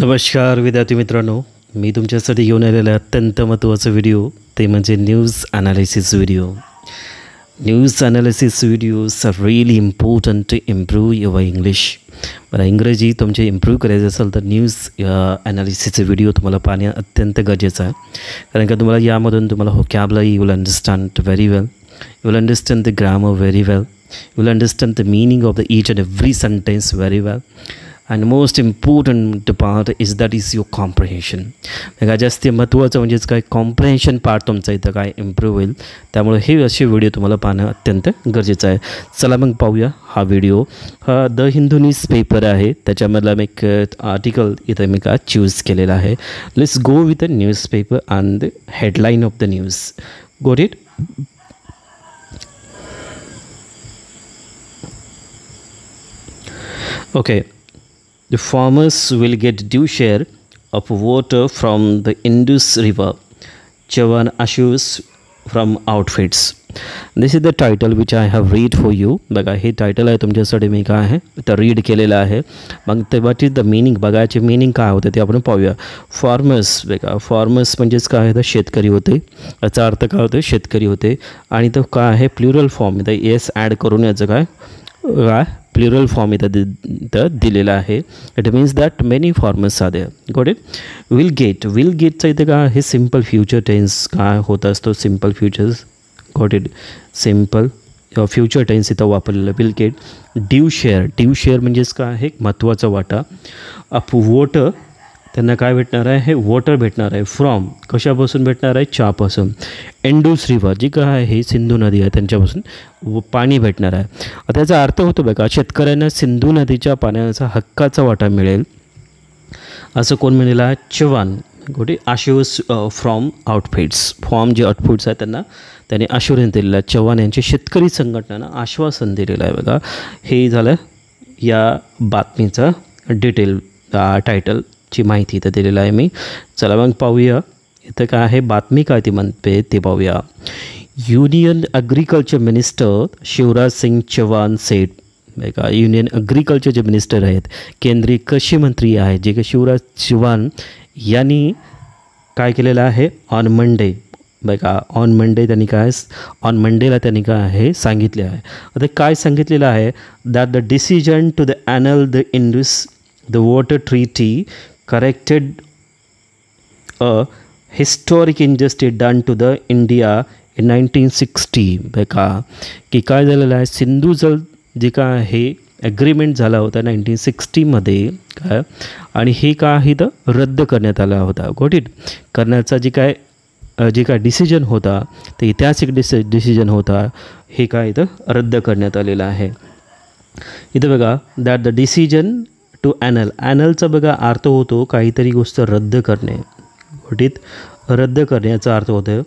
नमस्कार विद्यार्थी मित्रांनो, मी तुमच्यासाठी घेऊन आलेला अत्यंत महत्त्वाचा व्हिडिओ ते म्हणजे news analysis video. News analysis videos are really important to improve your English. मला इंग्रजी तुमचे इम्प्रूव्ह करायचं असेल तर न्यूज ॲनालिसिसचे व्हिडिओ तुम्हाला पाहणे अत्यंत गरजेचं आहे. कारण का यामधून तुम्हाला vocabulary you will understand very well, you will understand the grammar very well, you will understand the meaning of the each and every sentence very well. And most important part is that is your comprehension. बघा जास्त महत्त्वाचं म्हणजेच काय comprehension part तुमचा इथं काय improve होईल. त्यामुळे हे असे व्हिडिओ तुम्हाला पाहणं अत्यंत गरजेचं आहे. चला मग पाहूया हा व्हिडिओ. हा द हिंदू न्यूज पेपर आहे, त्याच्यामधला मी एक आर्टिकल इथं मी का चूज केलेला आहे. Let's go with the news paper and the headline of the news. Got it? Okay. The farmers will get due share of water from the Indus River. Chavan assures from outfits. This is the title which I have read for you. बघा हे title आहे तुमच्यासाठी मी काय आहे तर read केलेलं आहे. मग ते व्हॉट इज द मीनिंग, बघायचे मीनिंग काय होते ते आपण पाहूया. फार्मर्स, बघा फार्मर्स म्हणजेच काय आहे तर शेतकरी होते. याचा अर्थ काय होते शेतकरी होते. आणि तो काय आहे प्लुरल फॉर्म इथं एस ॲड करून याचं काय प्लुरल फॉर्म इथं दिलेला आहे. It means that many farmers are there. Got it? Will गेटचं इथं काय हे सिम्पल फ्युचर टेन्स काय होत असतो, simple futures. Got it? Simple future tense इथं वापरलेलं. विल गेट ड्यू शेअर म्हणजेच काय आहे महत्त्वाचा वाटा. अप वॉटर त्यांना काय भेटणार आहे हे वॉटर भेटणार आहे. फ्रॉम कशापासून भेटणार आहे चहापासून. इंडस रिव्हर जी काय आहे ही सिंधू नदी आहे त्यांच्यापासून पाणी भेटणार आहे. त्याचा अर्थ होतो बघा शेतकऱ्यांना सिंधू नदीच्या पाण्याचा हक्काचा वाटा मिळेल असं कोण म्हणेल आहे चव्हाण. गोटे आश्युअर्स फ्रॉम आउटफिट्स. फॉर्म जे आउटफिट्स आहेत त्यांनी आश्वासन दिलेलं आहे. चव्हाण यांची शेतकरी संघटनेनं आश्वासन दिलेलं आहे. बघा हे झालं या बातमीचं डिटेल टायटल ची माहिती इथं दिलेलं आहे मी. चला मग पाहूया इथं काय आहे बातमी काय ती म्हणते ते पाहूया. Union agriculture minister Shivraj Singh Chouhan said. बघा युनियन ॲग्रिकल्चर जे मिनिस्टर आहेत केंद्रीय कृषी मंत्री आहेत जे की शिवराज चौहान यांनी काय केलेलं आहे ऑन मंडे. बघा ऑन मंडे त्यांनी काय ऑन मंडेला त्यांनी काय आहे सांगितले आहे. आता काय सांगितलेलं आहे that the decision to the annul the Indus the water treaty corrected a historic injustice done to the India in 1960. बघा की काय झालेलं आहे सिंधू जल जे काय आहे ॲग्रीमेंट झाला होता 1960मध्ये काय आणि हे काय इथं रद्द करण्यात आला होता. Got it? करण्याचा जे काय डिसिजन होता ते ऐतिहासिक डिसिजन होता हे काय इथं रद्द करण्यात आलेलं आहे. इथं बघा दॅट द डिसिजन टू ॲनलचा बघा अर्थ होतो काहीतरी गोष्ट रद्द करणे. घटित रद्द करण्याचा अर्थ होतं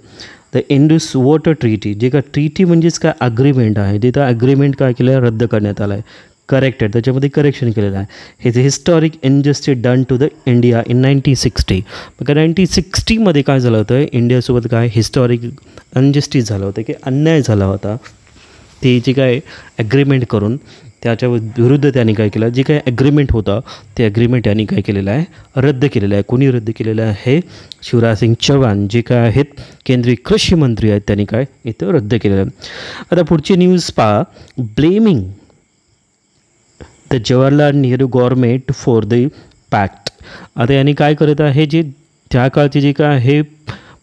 द इंडस वॉटर ट्रीटी. जे काय ट्रीटी म्हणजेच काय अग्रीमेंट आहे तिथं अग्रीमेंट काय केलं रद्द करण्यात आलं आहे. करेक्टेड त्याच्यामध्ये करेक्शन केलेलं आहे. हे historic injustice done to the India in 1960. बघा 1960मध्ये काय झालं होतं इंडियासोबत काय हिस्टॉरिक अनजस्टिस झालं होतं की अन्याय झाला होता. ते जे काय ॲग्रीमेंट करून त्याच्या विरुद्ध त्यांनी काय केलं जे काय ॲग्रीमेंट होता ते ॲग्रीमेंट यांनी काय केलेलं आहे रद्द केलेलं आहे. कोणी रद्द केलेलं आहे शिवराज सिंग चौहान जे काय आहेत केंद्रीय कृषी मंत्री आहेत त्यांनी काय इथं रद्द केलेलं आहे. आता पुढची न्यूज पहा. Blaming the Jawaharlal Nehru government for the pact. आता यांनी काय करत आहे जे त्या काळची जे काय आहे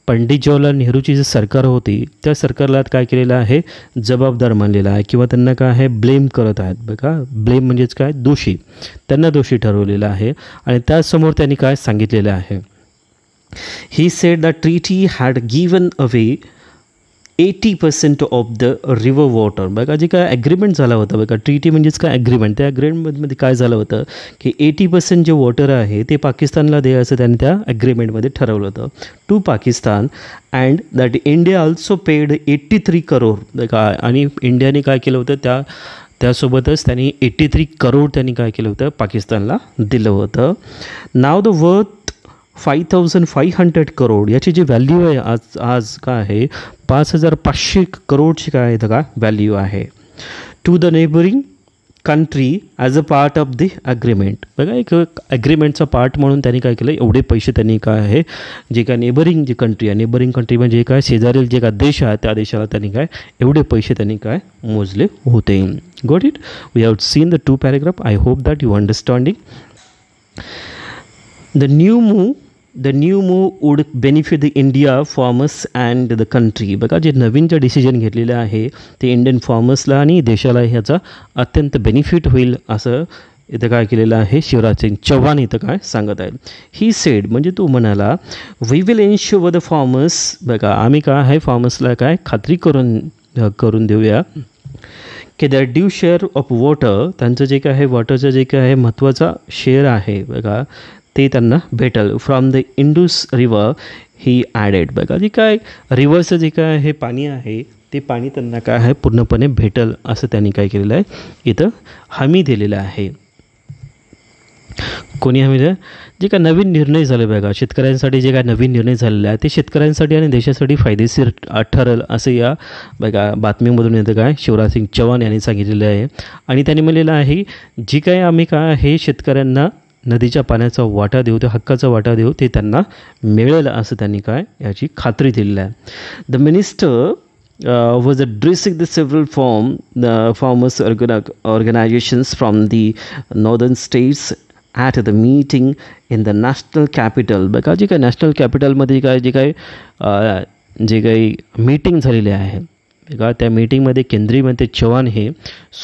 पंडित जवाहरलाल नेहरूची जी सरकार होती त्या सरकारला काय केलेलं आहे जबाबदार मानलेला आहे किंवा त्यांना काय आहे ब्लेम करत आहेत. बघा ब्लेम म्हणजेच काय दोषी, त्यांना दोषी ठरवलेलं आहे. आणि त्यासमोर त्यांनी काय सांगितलेलं आहे he sed the treaty had given away 80% of the river water. बघा जे काय ॲग्रीमेंट झाला होता बघा ट्रीटी म्हणजेच काय ॲग्रीमेंट त्या ॲग्रीमेंटमध्ये काय झालं होतं की 80% जे वॉटर आहे ते पाकिस्तानला द्यायचं त्यांनी त्या ॲग्रीमेंटमध्ये ठरवलं होतं to Pakistan. And that India also paid 83 crore. बघा आणि इंडियाने काय केलं होतं त्यासोबतच त्यांनी 83 करोड त्यांनी काय केलं होतं पाकिस्तानला दिलं होतं. नाव द वर्थ 5500 करोड याची जी व्हॅल्यू आहे आज काय आहे 5500 करोडची काय आहे का व्हॅल्यू आहे. To the neighbouring country as a part of the agreement. बघा एक ॲग्रीमेंटचा पार्ट म्हणून त्यांनी काय केलं, एवढे पैसे त्यांनी काय आहे जे काय नेबरिंग जी कंट्री आहे, नेबरिंग कंट्री म्हणजे काय शेजारील जे काय देश आहे त्या देशाला त्यांनी काय एवढे पैसे त्यांनी काय मोजले होते. Got it. We have seen the 2 paragraph. I hope that you understanding. The new move would benefit the India farmers and the country. बघा जे नवीन जे डिसिजन घेतलेलं आहे ते इंडियन फार्मर्सला आणि देशाला ह्याचा अत्यंत बेनिफिट होईल असं इथं काय केलेलं आहे शिवराज सिंग चौहान इथं काय सांगत आहेत. ही सेड म्हणजे तो म्हणाला वी विल इन्श्युअर द फार्मर्स. बघा आम्ही काय आहे फार्मर्सला काय खात्री करून देऊया की that due share of water, त्यांचं जे काय आहे वॉटरचं जे काय आहे महत्त्वाचा शेअर आहे बघा ते त्यांना भेटेल from the Indus river he added. बघा जे काय रिव्हरचं जे काय आहे पाणी आहे ते पाणी त्यांना काय आहे पूर्णपणे भेटेल असं त्यांनी काय केलेलं आहे इथं हमी दिलेलं आहे. कोणी हमी दिलं जे काय नवीन निर्णय झाले बघा शेतकऱ्यांसाठी जे काय नवीन निर्णय झालेले आहे ते शेतकऱ्यांसाठी आणि देशासाठी फायदेशीर ठरेल असं या बघा बातमीमधून येतं काय शिवराज सिंग चौहान यांनी सांगितलेलं आहे. आणि त्यांनी म्हणलेलं आहे जी काय आम्ही काय हे शेतकऱ्यांना नदीच्या पाण्याचा वाटा देऊ, त्या हक्काचा वाटा देऊ ते त्यांना मिळेल असं त्यांनी काय याची खात्री दिलेली आहे. The minister was addressing the several farmers organizations from the northern states at the meeting in the national capital. बघा जे काय नॅशनल कॅपिटलमध्ये काय जे काही मीटिंग झालेली आहे बघा त्या मीटिंगमध्ये केंद्रीय मंत्री चव्हाण हे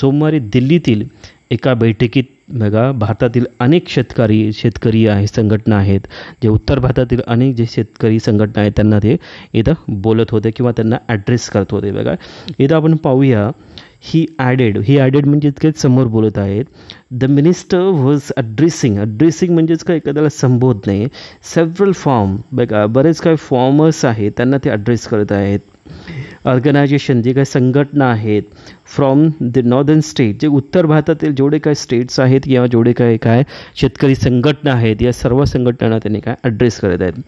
सोमवारी दिल्लीतील एका बैठकीत बघा भारतातील अनेक शेतकरी आहे संघटना आहेत जे उत्तर भारतातील अनेक जे शेतकरी संघटना आहेत त्यांना ते इथं बोलत होते किंवा त्यांना ॲड्रेस करत होते. बघा इथं आपण पाहूया ही ॲडेड म्हणजे इतके समोर बोलत आहेत. द मिनिस्टर वॉज अड्रेसिंग म्हणजेच काय एखाद्याला संबोधणे सेव्हरल फॉर्म बघा बरेच काय फॉर्मर्स आहेत त्यांना ते ॲड्रेस करत आहेत. ऑर्गनायझेशन जे काही संघटना आहेत फ्रॉम द नॉर्दर्न स्टेट जे उत्तर भारतातील जेवढे काय स्टेट्स आहेत किंवा जेवढे काय शेतकरी संघटना आहेत या सर्व संघटनांना त्यांनी काय ॲड्रेस करत आहेत.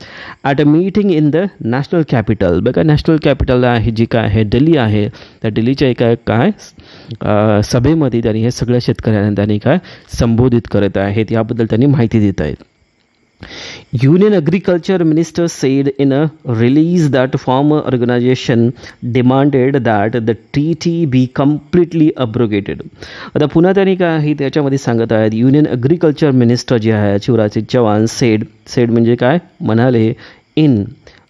At a meeting in the national capital. बघा नॅशनल कॅपिटल आहे जी काय आहे दिल्ली आहे त्या दिल्लीच्या एका काय सभेमध्ये त्यांनी हे सगळ्या शेतकऱ्यांना त्यांनी काय संबोधित करत आहेत याबद्दल त्यांनी माहिती देत आहेत. Union Agriculture Minister said in a release that farmer organization demanded that the treaty be completely abrogated. आता पुन्हा त्यांनी काय आहे त्याच्यामध्ये सांगत आहेत युनियन ॲग्रिकल्चर मिनिस्टर जे आहे शिवराज सिंग चौहान सेड म्हणजे काय म्हणाले इन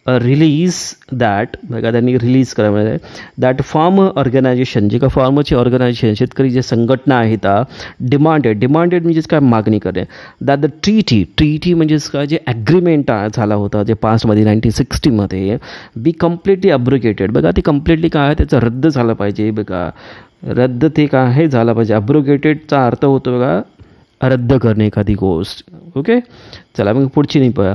रिलीज दॅट बघा त्यांनी रिलीज करा म्हणजे दॅट फार्मर ऑर्गनायझेशन जे का फार्मरचे ऑर्गनायझेशन शेतकरी जे संघटना आहेत डिमांडेड म्हणजेच काय मागणी करे दॅट द ट्रीटी म्हणजेच काय जे ॲग्रीमेंट झाला होता जे पासमध्ये 1960 बी कम्प्लिटली अब्रोगेटेड. बघा ते कम्प्लिटली काय आहे त्याचा रद्द झाला पाहिजे. बघा रद्द ते काय आहे झाला पाहिजे. अब्रोगेटेडचा अर्थ होतो बघा रद्द करणे एखादी गोष्ट. ओके चला मग पुढची नाही पहा.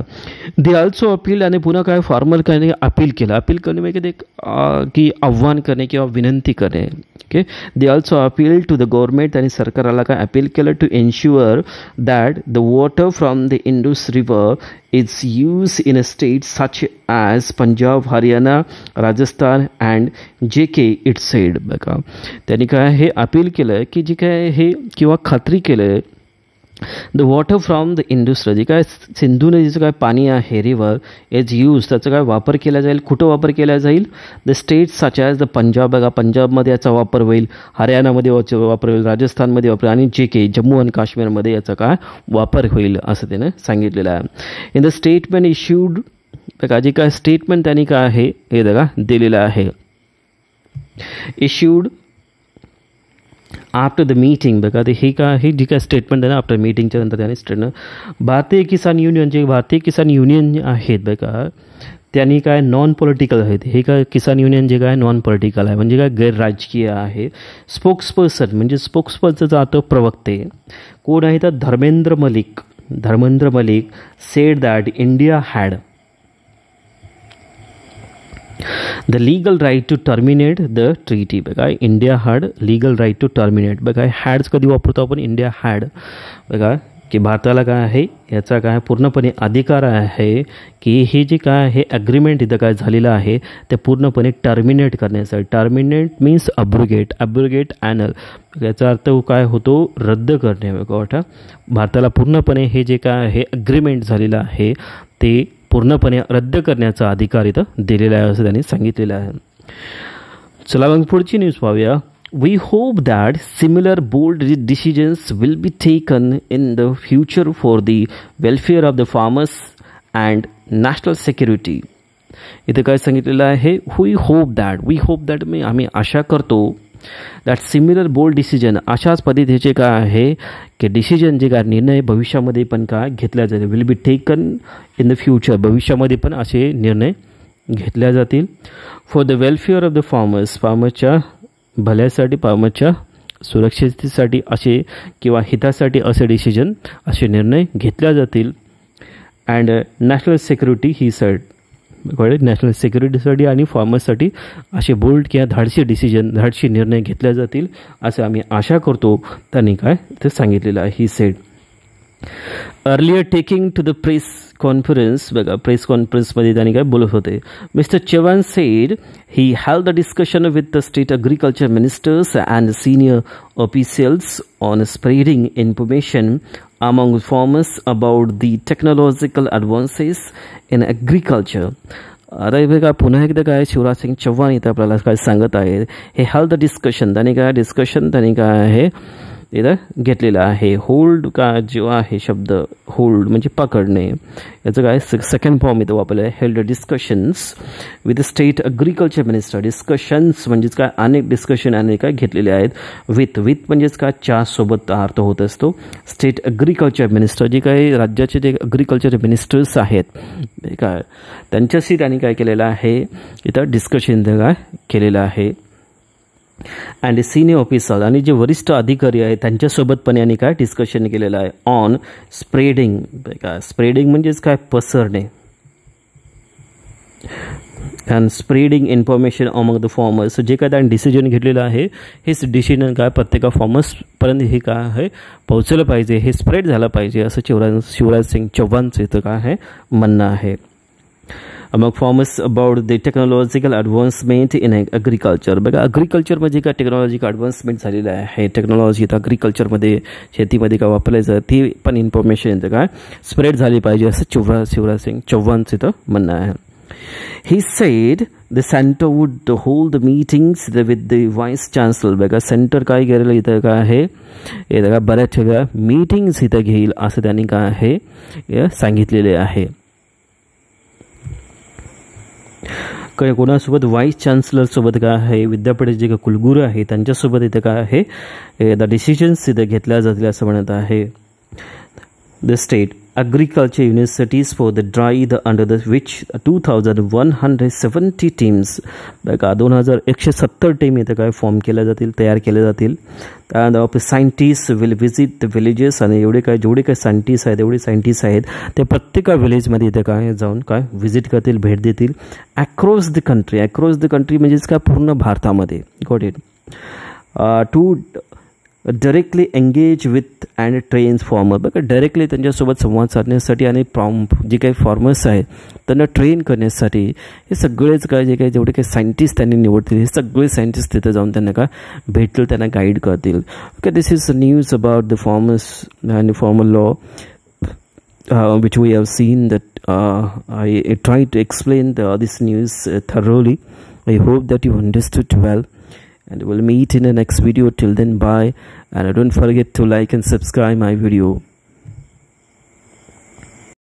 दे ऑल्सो अपील आणि पुन्हा काय फार्मर काय अपील करणे म्हणजे की आव्हान करणे किंवा विनंती करणे. Okay they also appeal to the government आणि सरकारला काय अपील केलं to ensure that the water from the Indus river is use in a state such as Punjab Haryana Rajasthan and JK it said. बघा त्यांनी काय हे अपील केलं की जे काय हे किंवा खात्री केलं the water from the Indus जे काय सिंधू नदीचं काय पाणी आहे रिव्हर इज यूज त्याचा काय वापर केला जाईल. कुठं वापर केला जाईल the state such as the Punjab. बघा पंजाबमध्ये याचा वापर होईल बघामध्ये वापर होईल राजस्थानमध्ये वापर आणि JK जम्मू आणि काश्मीरमध्ये याचा काय वापर होईल असं त्यानं सांगितलेलं आहे. इन द स्टेटमेंट इश्यूड बघा जे काय स्टेटमेंट त्यांनी काय आहे हे बघा दिलेलं आहे इश्यूड आफ्टर द मीटिंग. बघा ते हे काय आहे जी काय स्टेटमेंट आहे ना आफ्टर मीटिंगच्या नंतर त्याने स्टेटमेंट भारतीय किसान युनियन आहेत बघा त्यांनी काय नॉन पॉलिटिकल आहेत. हे काय किसान युनियन जे काय नॉन पॉलिटिकल आहे म्हणजे काय गैर राजकीय आहे. स्पोक्सपर्सन म्हणजे स्पोक्सपर्सनचा अर्थ प्रवक्ते कोण आहे तर Dharmendra Malik sed that India had the legal right to terminate the treaty. बघा India had legal right to terminate. बघा हॅड्स कधी वापरतो आपण इंडिया हॅड बघा की भारताला काय आहे याचा काय पूर्णपणे अधिकार आहे की हे जे काय आहे ॲग्रीमेंट इथं काय झालेलं आहे ते पूर्णपणे टर्मिनेट करण्यासाठी. टर्मिनेट मीन्स अब्रुगेट ॲनल, याचा अर्थ काय होतो रद्द करणे. बघा भारताला पूर्णपणे हे जे काय आहे ॲग्रीमेंट झालेलं आहे ते पूर्णपणे रद्द करण्याचा अधिकार इथं दिलेला आहे असं त्यांनी सांगितलेलं आहे. चला मग पुढची न्यूज पाहूया. We hope that similar bold decisions will be taken in the future for the welfare of the farmers and national security. इथे काय सांगितलेलं आहे we hope that मी आम्ही आशा करतो that similar bold decision अशाच पद्धतीचे काय आहे की डिसिजन जे काय निर्णय भविष्यामध्ये पण काय घेतल्या जातील will be taken in the future, भविष्यामध्ये पण असे निर्णय घेतल्या जातील for the welfare of the फार्मर्सच्या भल्यासाठी फार्मरच्या सुरक्षिततेसाठी असे किंवा हितासाठी असे डिसिजन असे निर्णय घेतल्या जातील. अँड नॅशनल सिक्युरिटी ही साईड नॅशनल सिक्युरिटीसाठी आणि फार्मर्ससाठी असे बोल्ड किंवा धाडसी निर्णय घेतल्या जातील असं आम्ही आशा करतो त्यांनी काय ते सांगितलेलं आहे. He said earlier taking to the press conference. बघा प्रेस कॉन्फरन्समध्ये त्यांनी काय बोलत होते. Mister Chavan said he held the discussion with the state agriculture ministers and senior officials on spreading information among farmers about the technological advances in agriculture. आता हे बघा पुन्हा एकदा काय शिवराज सिंग चव्हाण इथं आपल्याला काय सांगत आहे हे held द डिस्कशन त्यांनी काय आहे इथं घेतलेलं आहे. होल्ड का जो आहे शब्द होल्ड म्हणजे पकडणे याचं काय सेकंड फॉर्म इथं वापरलं आहे. Held discussions with state agriculture minister. Discussions म्हणजेच काय अनेक डिस्कशन अनेक काय घेतलेले आहेत. विथ म्हणजेच काय च्या सोबत अर्थ होत असतो. स्टेट ॲग्रिकल्चर मिनिस्टर जे काही राज्याचे जे ॲग्रिकल्चर मिनिस्टर्स आहेत काय त्यांच्याशी त्यांनी काय केलेलं आहे इथं डिस्कशन काय केलेलं आहे. अँड सिनियर ऑफिसर आणि जे वरिष्ठ अधिकारी आहेत त्यांच्यासोबत पण यांनी काय डिस्कशन केलेलं आहे ऑन स्प्रेडिंग. काय स्प्रेडिंग म्हणजेच काय पसरणे. And spreading information among the farmers. जे काय त्यांनी डिसिजन घेतलेलं आहे हेच डिसिजन काय प्रत्येक फार्मर्सपर्यंत हे काय आहे पोहोचलं पाहिजे, हे स्प्रेड झालं पाहिजे असं शिवराज सिंग चौहानचं इथं काय आहे म्हणणं आहे. among farmers about the technological advancement in agriculture. बघा ॲग्रिकल्चरमध्ये काय टेक्नॉलॉजिकल ॲडव्हान्समेंट झालेलं आहे. टेक्नॉलॉजी तर ॲग्रिकल्चरमध्ये शेतीमध्ये काय वापरलं जातं ती पण इन्फॉर्मेशन इथं काय स्प्रेड झाली पाहिजे असं शिवराज सिंग चौहानचं इथं म्हणणं आहे. He said the center would hold the meetings with the vice chancellor. बघा सेंटर काय केलेलं इथं काय आहे इथं काय बऱ्याच ठिकाणी मीटिंग्स इथं घेईल असं त्यांनी काय आहे सांगितलेले आहे. कोणासोबत व्हाईस चान्सलर सोबत काय आहे विद्यापीठाचे जे कुलगुरू आहे त्यांच्यासोबत इथं काय आहे द डिसिजन्स इथं घेतल्या जातील असं म्हणत आहे. The state agriculture universities for the dry the under the which 2170 teams. बघा 2170 टीम इथं काय फॉर्म केल्या जातील तयार केल्या जातील. त्यानंतर scientist will visit the villages आणि जेवढे काय सायंटिस्ट आहेत एवढे सायंटिस्ट आहेत ते प्रत्येक विलेजमध्ये इथं काय जाऊन काय व्हिजिट करतील भेट देतील. अक्रॉस द कंट्री म्हणजेच काय पूर्ण भारतामध्ये. Got it. To directly engage with and train farmer. बघा डायरेक्टली त्यांच्यासोबत संवाद साधण्यासाठी आणि जे काही फार्मर्स आहेत त्यांना ट्रेन करण्यासाठी हे सगळेच काय जे काही जेवढे काही सायंटिस्ट त्यांनी निवडतील हे सगळे सायंटिस्ट तिथं जाऊन त्यांना काय भेटतील त्यांना गाईड करतील. Okay this is news about the farmers and former law which we have seen that I tried to explain this news thoroughly. I hope that you understood well. And we'll meet in the next video. Till then, bye, and don't forget to like and subscribe my video.